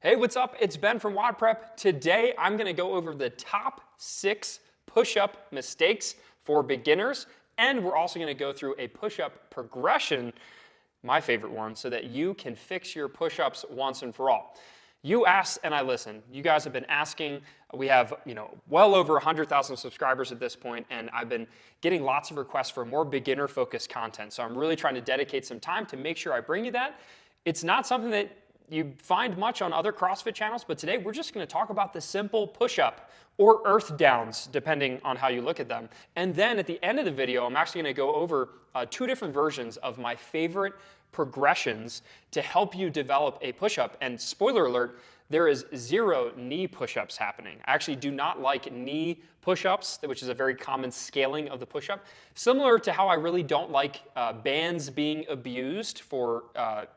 Hey, what's up? It's Ben from WODprep. Today, I'm gonna go over the top 6 push-up mistakes for beginners, and we're also gonna go through a push-up progression, my favorite one, so that you can fix your push-ups once and for all. You asked and I listened. You guys have been asking. We have, well over 100,000 subscribers at this point, and I've been getting lots of requests for more beginner-focused content. So I'm really trying to dedicate some time to make sure I bring you that. It's not something that you find much on other CrossFit channels, but today we're just gonna talk about the simple push-up or earth downs, depending on how you look at them. And then at the end of the video, I'm actually gonna go over 2 different versions of my favorite progressions to help you develop a push-up. And spoiler alert, there is 0 knee push-ups happening. I actually do not like knee push-ups, which is a very common scaling of the push-up. Similar to how I really don't like bands being abused for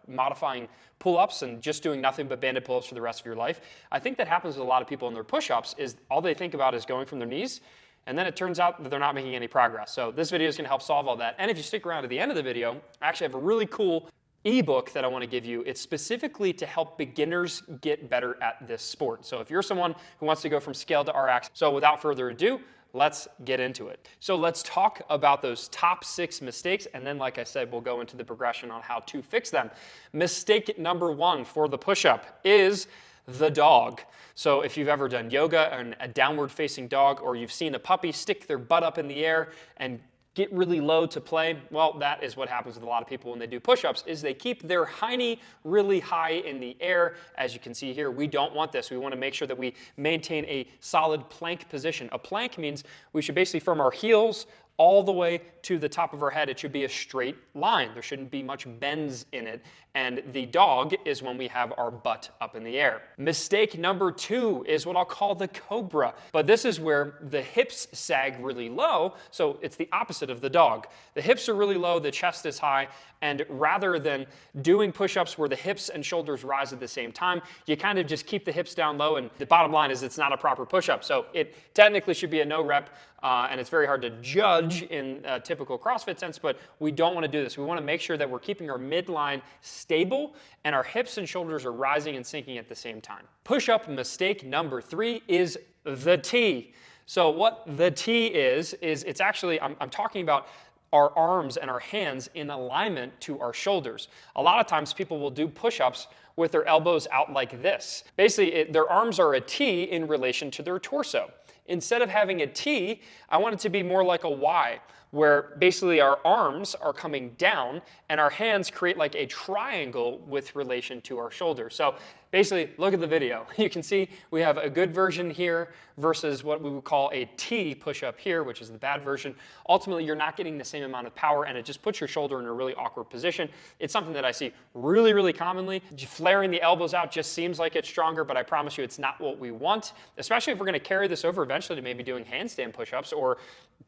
modifying pull-ups and just doing nothing but banded pull-ups for the rest of your life. I think that happens with a lot of people in their push-ups is all they think about is going from their knees, and then it turns out that they're not making any progress. So this video is gonna help solve all that. And if you stick around to the end of the video, I actually have a really cool ebook that I want to give you. It's specifically to help beginners get better at this sport. So if you're someone who wants to go from scale to RX, so without further ado, let's get into it. So let's talk about those top 6 mistakes, and then like I said, we'll go into the progression on how to fix them. Mistake number 1 for the push-up is the dog. So if you've ever done yoga and a downward facing dog, or you've seen a puppy stick their butt up in the air and get really low to play, well, that is what happens with a lot of people when they do push-ups, is they keep their hiney really high in the air. As you can see here, we don't want this. We want to make sure that we maintain a solid plank position. A plank means we should basically, from our heels all the way to the top of our head, it should be a straight line. There shouldn't be much bends in it. And the dog is when we have our butt up in the air. Mistake number 2 is what I'll call the Cobra. But this is where the hips sag really low, so it's the opposite of the dog. The hips are really low, the chest is high, and rather than doing push-ups where the hips and shoulders rise at the same time, you kind of just keep the hips down low, and the bottom line is it's not a proper push-up. So it technically should be a no rep, and it's very hard to judge in a typical CrossFit sense, but we don't want to do this. We want to make sure that we're keeping our midline stable and our hips and shoulders are rising and sinking at the same time. Push-up mistake number 3 is the T. So what the T is it's actually, I'm talking about our arms and our hands in alignment to our shoulders. A lot of times people will do push-ups with their elbows out like this. Basically, their arms are a T in relation to their torso. Instead of having a T, I want it to be more like a Y, where basically our arms are coming down and our hands create like a triangle with relation to our shoulders. So basically, look at the video. You can see we have a good version here versus what we would call a T push-up here, which is the bad version. Ultimately, you're not getting the same amount of power, and it just puts your shoulder in a really awkward position. It's something that I see really, really commonly. Flaring the elbows out just seems like it's stronger, but I promise you it's not what we want, especially if we're gonna carry this over eventually to maybe doing handstand push-ups or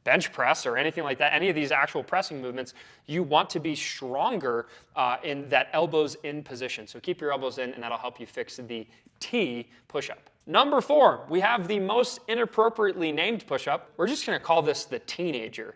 bench press or anything like that, any of these actual pressing movements. You want to be stronger in that elbows in position. So keep your elbows in, and that'll help you fix the T push-up. Number 4, we have the most inappropriately named push-up. We're just gonna call this the teenager.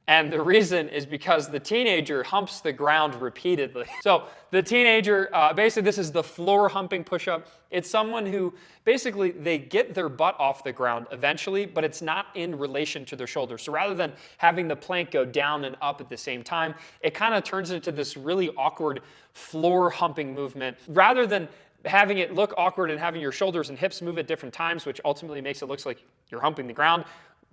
And the reason is because the teenager humps the ground repeatedly. So the teenager, basically this is the floor humping push-up. It's someone who basically they get their butt off the ground eventually, but it's not in relation to their shoulders. So rather than having the plank go down and up at the same time, it kind of turns into this really awkward floor humping movement. Rather than having it look awkward and having your shoulders and hips move at different times, which ultimately makes it look like you're humping the ground.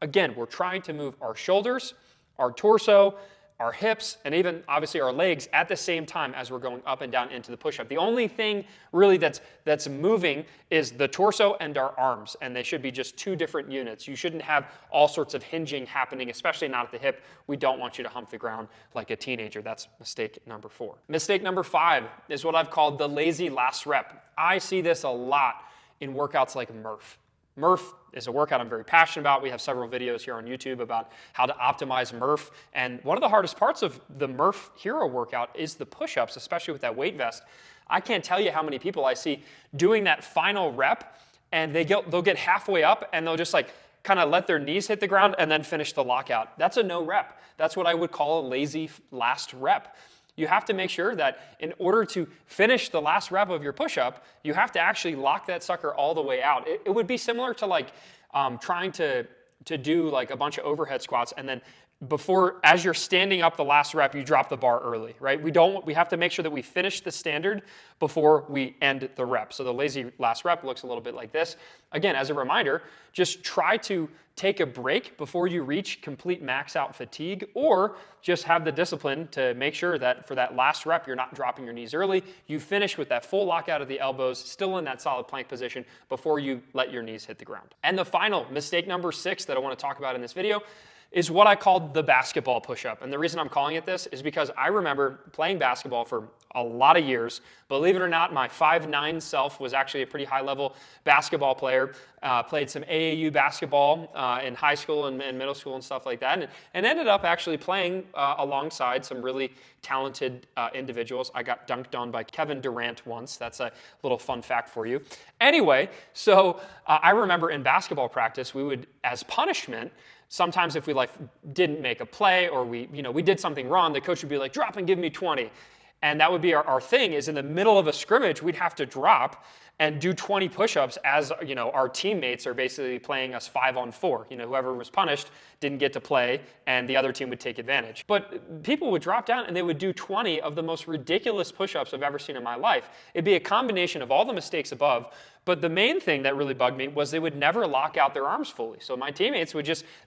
Again, we're trying to move our shoulders, our torso, our hips, and even obviously our legs at the same time as we're going up and down into the push-up. The only thing really that's moving is the torso and our arms, and they should be just 2 different units. You shouldn't have all sorts of hinging happening, especially not at the hip. We don't want you to hump the ground like a teenager. That's mistake number 4. Mistake number 5 is what I've called the lazy last rep. I see this a lot in workouts like Murph. Murph is a workout I'm very passionate about. We have several videos here on YouTube about how to optimize Murph. And one of the hardest parts of the Murph Hero workout is the push-ups, especially with that weight vest. I can't tell you how many people I see doing that final rep, and they'll get halfway up and they'll just like kind of let their knees hit the ground and then finish the lockout. That's a no rep. That's what I would call a lazy last rep. you have to make sure that in order to finish the last rep of your push-up, you have to actually lock that sucker all the way out. It would be similar to like trying to do like a bunch of overhead squats, and then as you're standing up the last rep, you drop the bar early, right? We have to make sure that we finish the standard before we end the rep. So the lazy last rep looks a little bit like this. Again, as a reminder, just try to take a break before you reach complete max out fatigue, or just have the discipline to make sure that for that last rep, you're not dropping your knees early. You finish with that full lockout of the elbows, still in that solid plank position before you let your knees hit the ground. And the final mistake number 6 that I want to talk about in this video is what I called the basketball push-up. And the reason I'm calling it this is because I remember playing basketball for a lot of years. Believe it or not, my 5'9" self was actually a pretty high-level basketball player. Played some AAU basketball in high school and middle school and stuff like that, and ended up actually playing alongside some really talented individuals. I got dunked on by Kevin Durant once. That's a little fun fact for you. Anyway, so I remember in basketball practice, we would, as punishment, sometimes if we didn't make a play or we did something wrong, the coach would be like, drop and give me 20. And that would be our thing, is in the middle of a scrimmage, we'd have to drop and do 20 push-ups as our teammates are basically playing us 5-on-4. Whoever was punished didn't get to play, and the other team would take advantage. But people would drop down and they would do 20 of the most ridiculous push-ups I've ever seen in my life. It'd be a combination of all the mistakes above, but the main thing that really bugged me was they would never lock out their arms fully. So my teammates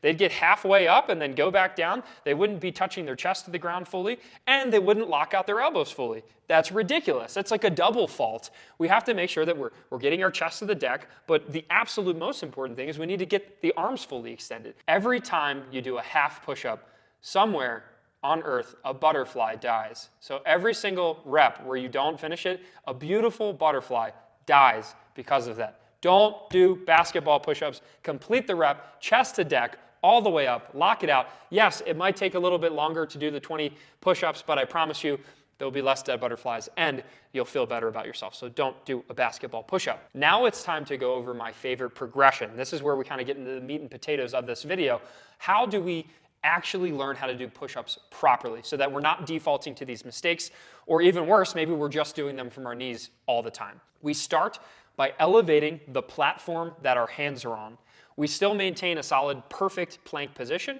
they'd get halfway up and then go back down. They wouldn't be touching their chest to the ground fully, and they wouldn't lock out their elbows fully. That's ridiculous. That's like a double fault. We have to make sure that we're getting our chest to the deck, but the absolute most important thing is we need to get the arms fully extended. Every time you do a half push-up, somewhere on earth, a butterfly dies. So every single rep where you don't finish it, a beautiful butterfly dies because of that. Don't do basketball push-ups. Complete the rep, chest to deck, all the way up, lock it out. Yes, it might take a little bit longer to do the 20 push-ups, but I promise you, there'll be less dead butterflies and you'll feel better about yourself. So don't do a basketball push-up. Now it's time to go over my favorite progression. This is where we kind of get into the meat and potatoes of this video. How do we actually learn how to do push-ups properly so that we're not defaulting to these mistakes, or even worse, maybe we're just doing them from our knees all the time? We start by elevating the platform that our hands are on. We still maintain a solid, perfect plank position.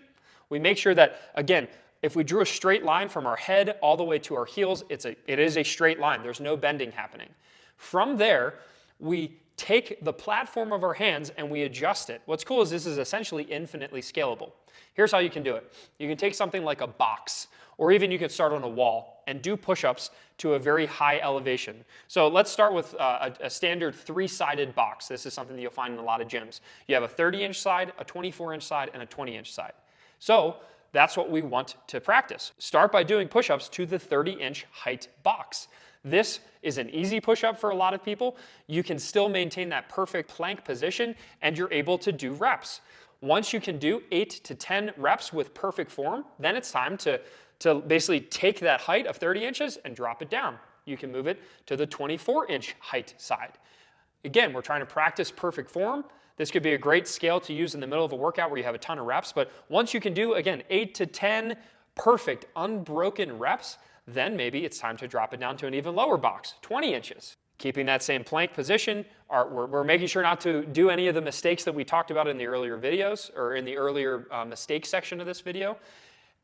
We make sure that, again, if we drew a straight line from our head all the way to our heels, it is a straight line. There's no bending happening. From there, we take the platform of our hands and we adjust it. What's cool is this is essentially infinitely scalable. Here's how you can do it. You can take something like a box, or even you can start on a wall and do push-ups to a very high elevation. So let's start with a standard 3-sided box. This is something that you'll find in a lot of gyms. You have a 30-inch side, a 24-inch side, and a 20-inch side. So that's what we want to practice. Start by doing push-ups to the 30-inch height box. This is an easy push-up for a lot of people. You can still maintain that perfect plank position, and you're able to do reps. Once you can do 8 to 10 reps with perfect form, then it's time to basically take that height of 30 inches and drop it down. You can move it to the 24-inch height side. Again, we're trying to practice perfect form. This could be a great scale to use in the middle of a workout where you have a ton of reps, but once you can do, again, 8 to 10 perfect, unbroken reps, then maybe it's time to drop it down to an even lower box, 20 inches. Keeping that same plank position, we're making sure not to do any of the mistakes that we talked about in the earlier videos, or in the earlier mistakes section of this video.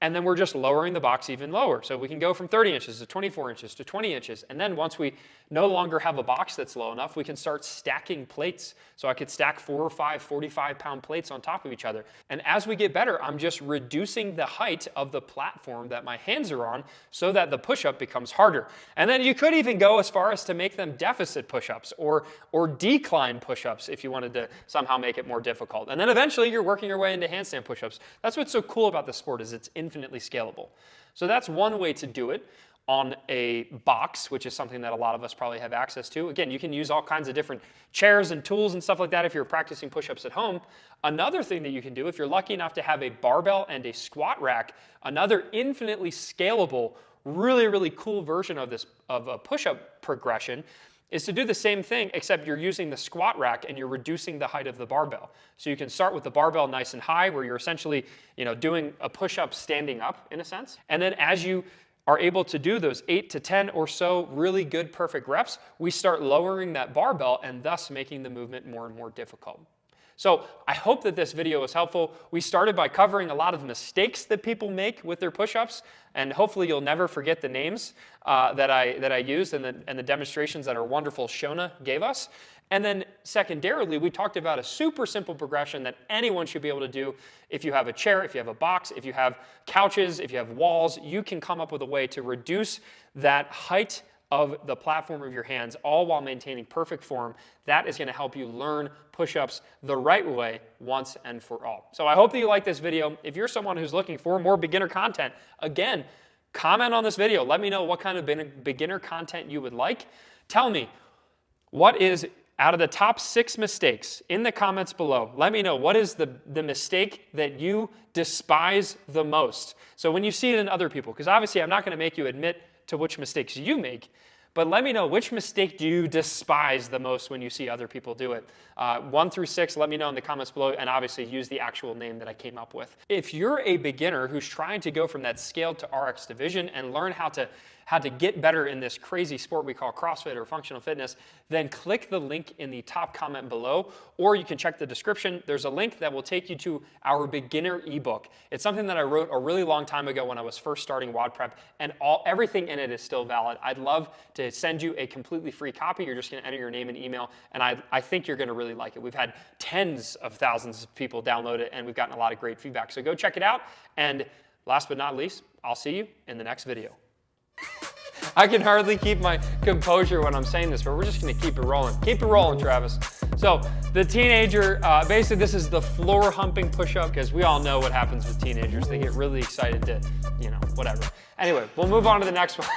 And then we're just lowering the box even lower. So we can go from 30 inches to 24 inches to 20 inches. And then once we no longer have a box that's low enough, we can start stacking plates. So I could stack 4 or 5 45-pound plates on top of each other. And as we get better, I'm just reducing the height of the platform that my hands are on so that the push-up becomes harder. And then you could even go as far as to make them deficit push-ups or decline push-ups if you wanted to somehow make it more difficult. And then eventually you're working your way into handstand push-ups. That's what's so cool about this sport, is it's infinitely scalable. So that's one way to do it on a box, which is something that a lot of us probably have access to. Again, you can use all kinds of different chairs and tools and stuff like that if you're practicing push-ups at home. Another thing that you can do, if you're lucky enough to have a barbell and a squat rack, another infinitely scalable, really, really cool version of a push-up progression, is to do the same thing, except you're using the squat rack and you're reducing the height of the barbell. So you can start with the barbell nice and high, where you're essentially, doing a push-up standing up in a sense. And then as you are able to do those 8 to 10 or so really good, perfect reps, we start lowering that barbell and thus making the movement more and more difficult. So I hope that this video was helpful. We started by covering a lot of the mistakes that people make with their push-ups, and hopefully you'll never forget the names that I used and the demonstrations that our wonderful Shona gave us. And then secondarily, we talked about a super simple progression that anyone should be able to do. If you have a chair, if you have a box, if you have couches, if you have walls, you can come up with a way to reduce that height of the platform of your hands, all while maintaining perfect form. That is going to help you learn push-ups the right way once and for all. So I hope that you like this video. If you're someone who's looking for more beginner content, again, comment on this video. Let me know what kind of beginner content you would like. Tell me, what is, out of the top 6 mistakes in the comments below, let me know what is the mistake that you despise the most. So when you see it in other people, because obviously I'm not going to make you admit to which mistakes you make, but let me know, which mistake do you despise the most when you see other people do it? 1 through 6, let me know in the comments below, and obviously use the actual name that I came up with. If you're a beginner who's trying to go from that scaled to RX division and learn how to get better in this crazy sport we call CrossFit or functional fitness, then click the link in the top comment below, or you can check the description. There's a link that will take you to our beginner ebook. It's something that I wrote a really long time ago when I was first starting WODprep, and everything in it is still valid. I'd love to send you a completely free copy. You're just going to enter your name and email, and I think you're going to really like it. We've had tens of thousands of people download it, and we've gotten a lot of great feedback. So go check it out, and last but not least, I'll see you in the next video. I can hardly keep my composure when I'm saying this, but we're just going to keep it rolling. Keep it rolling, Travis. So the teenager, basically this is the floor humping push-up, because we all know what happens with teenagers. They get really excited to, whatever. Anyway, we'll move on to the next one.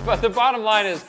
But the bottom line is,